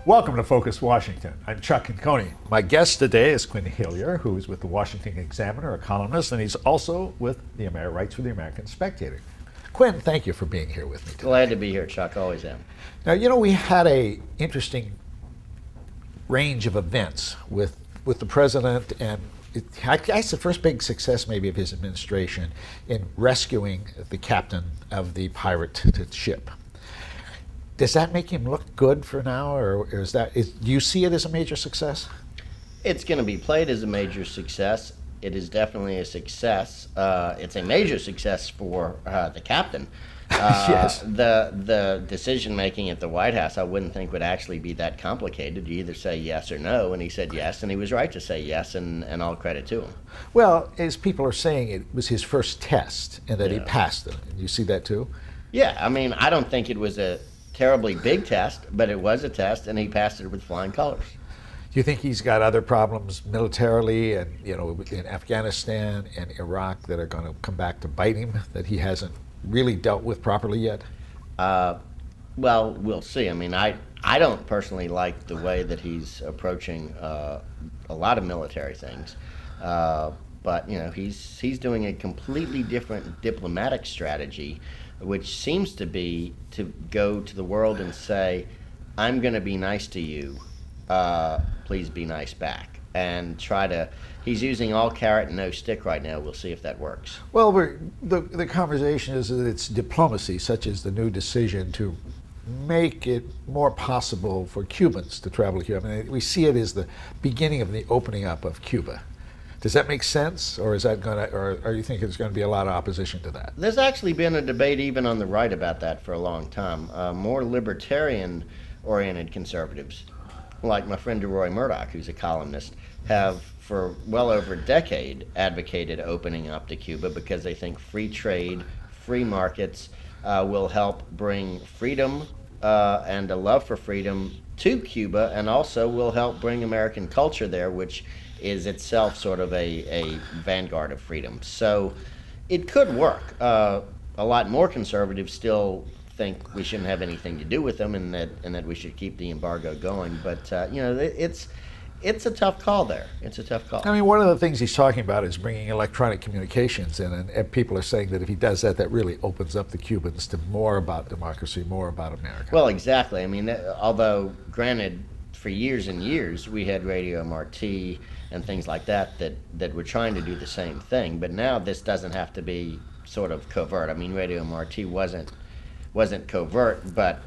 Welcome to Focus Washington. I'm Chuck Coney. My guest today is Quin Hillyer, who is with the Washington Examiner, a columnist, and he's also with the writes for the American Spectator. Quin, thank you for being here with me today. Glad to be here, Chuck. Always am. Now, you know, we had a interesting range of events with the president, and I guess the first big success maybe of his administration in rescuing the captain of the pirate ship. Does that make him look good for now, or do you see it as a major success? It's going to be played as a major success. It is definitely a success. It's a major success for the captain. Yes. The decision making at the White House, I wouldn't think would actually be that complicated. You either say yes or no, and he said yes, and he was right to say yes, and all credit to him. Well, as people are saying, it was his first test, and that he passed it. You see that too? Yeah, I mean, I don't think it was a terribly big test, but it was a test, and he passed it with flying colors. Do you think he's got other problems militarily and, you know, in Afghanistan and Iraq that are going to come back to bite him that he hasn't really dealt with properly yet? Well, we'll see. I mean, I don't personally like the way that he's approaching a lot of military things, but you know, he's doing a completely different diplomatic strategy, which seems to be to go to the world and say, I'm going to be nice to you, please be nice back, and he's using all carrot and no stick right now. We'll see if that works. Well, the conversation is that it's diplomacy, such as the new decision to make it more possible for Cubans to travel to Cuba. I mean, we see it as the beginning of the opening up of Cuba. Does that make sense, or is that or you think there's going to be a lot of opposition to that? There's actually been a debate even on the right about that for a long time. More libertarian-oriented conservatives, like my friend DeRoy Murdoch, who's a columnist, have for well over a decade advocated opening up to Cuba because they think free trade, free markets will help bring freedom and a love for freedom to Cuba, and also will help bring American culture there, which is itself sort of a vanguard of freedom. So it could work. A lot more conservatives still think we shouldn't have anything to do with them, and that we should keep the embargo going. But you know, it's a tough call there. It's a tough call. I mean, one of the things he's talking about is bringing electronic communications in, and people are saying that if he does that, that really opens up the Cubans to more about democracy, more about America. Well, exactly. I mean, although granted, for years and years we had Radio Marti and things like that were trying to do the same thing, but now this doesn't have to be sort of covert. I mean, Radio Marti wasn't covert, but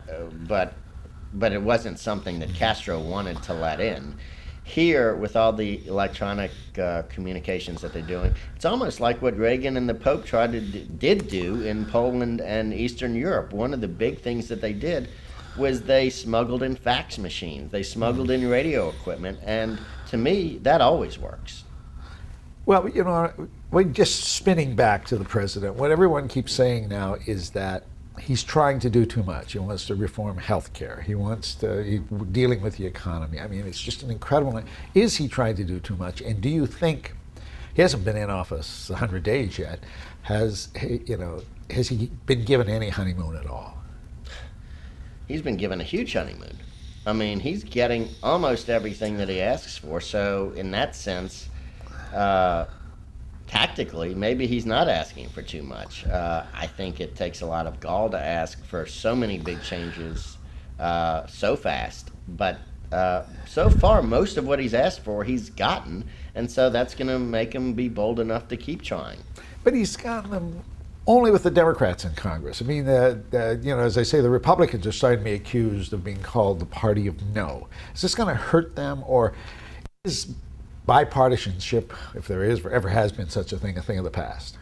it wasn't something that Castro wanted to let in. Here, with all the electronic communications that they're doing, it's almost like what Reagan and the Pope did do in Poland and Eastern Europe. One of the big things that they did was they smuggled in fax machines, they smuggled in radio equipment, and to me, that always works. Well, you know, we're just spinning back to the president. What everyone keeps saying now is that he's trying to do too much. He wants to reform health care. He's dealing with the economy. I mean, it's just an incredible. Is he trying to do too much? And do you think, he hasn't been in office 100 days yet, has he been given any honeymoon at all? He's been given a huge honeymoon. I mean, he's getting almost everything that he asks for. So in that sense, tactically, maybe he's not asking for too much. I think it takes a lot of gall to ask for so many big changes so fast. But so far, most of what he's asked for, he's gotten. And so that's going to make him be bold enough to keep trying. But he's gotten them only with the Democrats in Congress. I mean, you know, as I say, the Republicans are starting to be accused of being called the party of no. Is this going to hurt them, or is bipartisanship, if there is or ever has been such a thing of the past?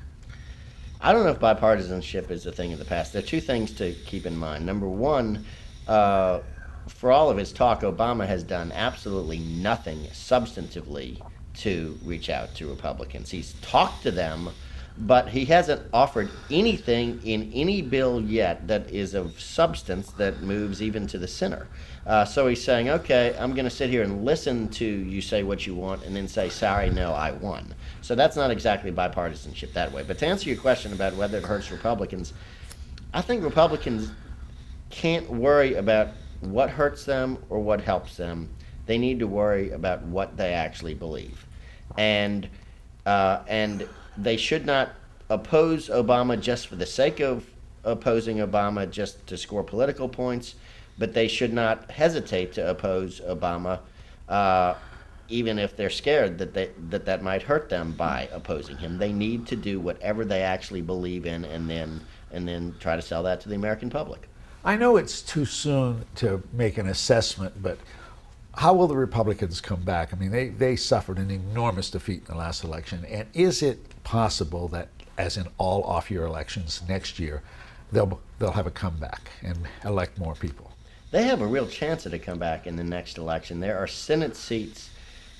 I don't know if bipartisanship is a thing of the past. There are two things to keep in mind. Number one, for all of his talk, Obama has done absolutely nothing substantively to reach out to Republicans. He's talked to them, but he hasn't offered anything in any bill yet that is of substance that moves even to the center. So he's saying, okay, I'm going to sit here and listen to you say what you want and then say, sorry, no, I won. So that's not exactly bipartisanship that way. But to answer your question about whether it hurts Republicans, I think Republicans can't worry about what hurts them or what helps them. They need to worry about what they actually believe, and they should not oppose Obama just for the sake of opposing Obama, just to score political points, but they should not hesitate to oppose Obama, even if they're scared that might hurt them by opposing him. They need to do whatever they actually believe in, and then try to sell that to the American public. I know it's too soon to make an assessment, but how will the Republicans come back? I mean, they suffered an enormous defeat in the last election, and is it possible that, as in all off-year elections next year, they'll have a comeback and elect more people? They have a real chance at a comeback in the next election. There are Senate seats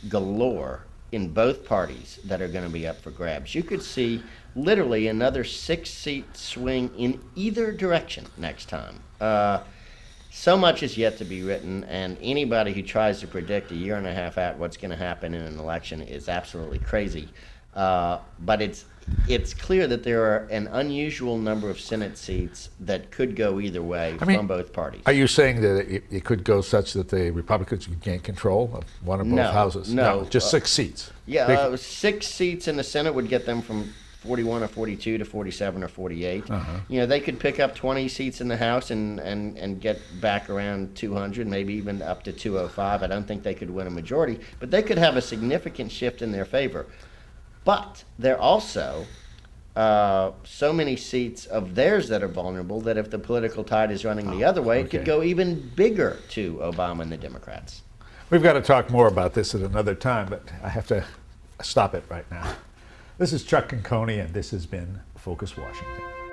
galore in both parties that are going to be up for grabs. You could see literally another 6-seat swing in either direction next time. So much is yet to be written, and anybody who tries to predict a year and a half out what's going to happen in an election is absolutely crazy. But it's clear that there are an unusual number of Senate seats that could go either way from both parties. Are you saying that it could go such that the Republicans would gain control of one or both houses? No, just 6 seats. Yeah, 6 seats in the Senate would get them from 41 or 42 to 47 or 48. You know, they could pick up 20 seats in the House and get back around 200, maybe even up to 205. I don't think they could win a majority, but they could have a significant shift in their favor. But there are also so many seats of theirs that are vulnerable that if the political tide is running the other way, it could go even bigger to Obama and the Democrats. We've got to talk more about this at another time, but I have to stop it right now. This is Chuck Conconi, and this has been Focus Washington.